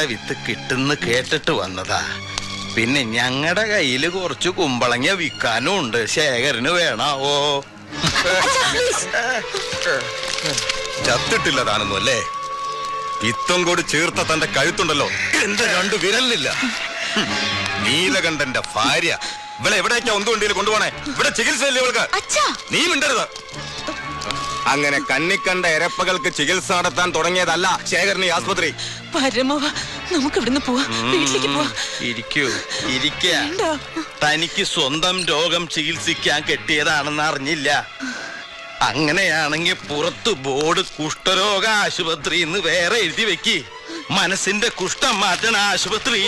വിത്ത് കിട്ടുന്ന കേട്ടിട്ട് വന്നതാ. പിന്നെ ഞങ്ങളുടെ കയ്യില് കുറച്ച് കുമ്പളങ്ങ വിൽക്കാനും ഉണ്ട്. ശേഖരന് വേണാവോ? ചത്തിട്ടില്ല താനൊന്നും അല്ലേ? ഇത്തം കൂടി ചേർത്ത തന്റെ കഴുത്തുണ്ടല്ലോ, എന്റെ രണ്ടു വിരലില്ല. നീലകണ്ഠന്റെ ഭാര്യ ഇവിടെ എവിടേക്കാ ഒന്നുകൊണ്ടിയിൽ കൊണ്ടുപോണേ? ഇവിടെ ചികിത്സയല്ലേ ഇവൾക്ക്? നീ മിണ്ടരുത്. അങ്ങനെ കന്നിക്കണ്ട എരപ്പകൾക്ക് ചികിത്സ നടത്താൻ തുടങ്ങിയതല്ല ശേഖരന് ആസ്പത്രി. നമുക്ക് ഇവിടുന്ന് പോവാ, വീട്ടിലേക്ക് പോവാ. തനിക്ക് സ്വന്തം രോഗം ചികിത്സിക്കാൻ കെട്ടിയതാണെന്ന് അറിഞ്ഞില്ല. അങ്ങനെയാണെങ്കിൽ പുറത്ത് ബോർഡ് കുഷ്ഠരോഗ ആശുപത്രി എന്ന് വേറെ എഴുതി വെക്ക്. മനസ്സിന്റെ കുഷ്ഠം മാറ്റണ ആശുപത്രി.